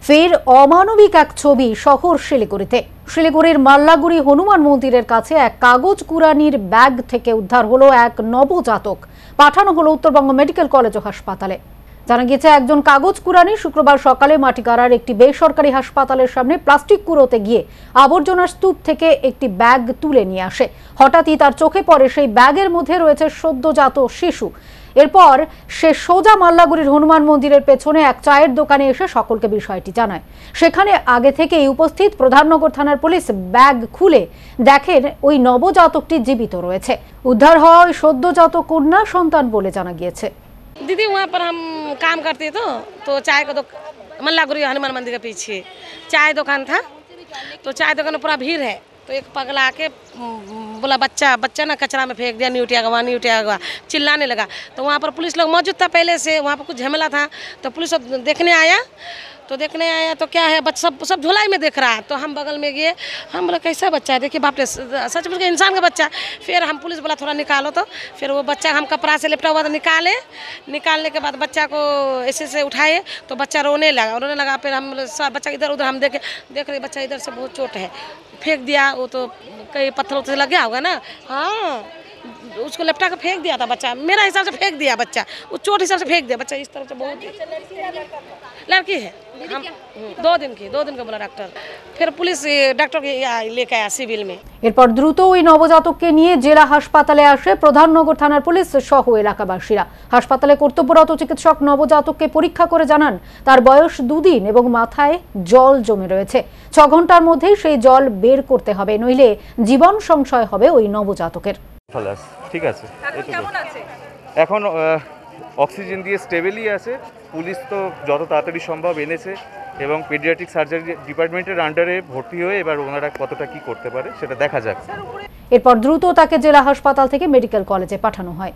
ফের অমানবিক এক ছবি শহর শিলিগুড়িতে। শিলিগুড়ির মাল্লাগুড়ি হনুমান মন্দিরের কাছে এক কাগজ কুড়ানির ব্যাগ থেকে উদ্ধার হলো এক নবজাতক। পাঠানো হলো উত্তরবঙ্গ মেডিকেল কলেজ ও হাসপাতালে। জানা গিয়েছে, একজন কাগজ কুড়ানি শুক্রবার সকালে মাটিগাড়ার একটি বেসরকারি হাসপাতালের সামনে প্লাস্টিক কুড়োতে গিয়ে আবর্জনার স্তূপ থেকে একটি ব্যাগ তুলে নিয়ে আসে। হঠাৎই তার চোখে পড়ে সেই ব্যাগের মধ্যে রয়েছে সদ্যজাত শিশু। এরপর সে সোজা মাল্লাগুড়ির হনুমান মন্দিরের পেছনে এক চায়ের দোকানে এসে সকলকে বিষয়টি জানায়। সেখানে আগে থেকেই উপস্থিত প্রধাননগর থানার পুলিশ ব্যাগ খুলে দেখেন ওই নবজাতকটি জীবিত রয়েছে। উদ্ধার হওয়া ওই সদ্যজাত কন্যা সন্তান বলে জানা গিয়েছে। दीदी वहाँ पर हम काम करते तो चाय का मल्लागुड़ी हनुमान मंदिर के पीछे चाय दुकान था। तो चाय दुकान में पूरा भीड़ है। तो एक पगला आके बोला बच्चा ना कचरा में फेंक दिया, नहीं उठेगा चिल्लाने लगा। तो वहाँ पर पुलिस लोग मौजूद था पहले से, वहाँ पर कुछ झमेला था। तो पुलिस देखने आया तो क्या है, बच्चा सब धुलाई में देख रहा है। तो हम बगल में गए, हम बोला कैसा बच्चा है, देखिए बाप रे सच बोल के इंसान का बच्चा। फिर हम पुलिस बोला थोड़ा निकालो। तो फिर वो बच्चा हम कपड़ा से लिपटा हुआ था निकालने के बाद बच्चा को ऐसे उठाए तो बच्चा रोने लगा। फिर हम बच्चा इधर उधर हम देख रहे बच्चा इधर से बहुत चोट है, फेंक दिया। वो तो कई पत्थरों से लग गया होगा ना। हाँ, उसको लपटा के फेंक दिया था बच्चा, मेरा हिसाब से फेंक दिया बच्चा, वो चोट हिसाब से फेंक दिया बच्चा इस तरफ से। बहुत लड़की है, हम 2 दिन का बोला डॉक्टर। फिर पुलिस डॉक्टर के लेके आया सिविल में। এরপর দ্রুত ওই নবজাতককে নিয়ে জেলা হাসপাতালে আসে প্রধাননগর থানার পুলিশ সহ এলাকাবাসীরা। হাসপাতালে কর্তব্যরত চিকিৎসক নবজাতককে পরীক্ষা করে জানান তার বয়স 2 দিন এবং মাথায় জল জমে রয়েছে। 6 ঘন্টার মধ্যেই সেই জল বের করতে হবে, নইলে জীবন সংশয় হবে ওই নবজাতকের। ঠিক আছে, এখন অক্সিজেন দিয়ে স্টেবলই আছে। পুলিশ তো যত তাড়াতাড়ি সম্ভব এনেছে এবং পেডিয়াট্রিক সার্জারি ডিপার্টমেন্টের আন্ডারে ভর্তি হয়ে এবার ওনারা কতটা কি করতে পারে সেটা দেখা যাক। এরপর দ্রুত তাকে জেলা হাসপাতাল থেকে মেডিকেল কলেজে পাঠানো হয়।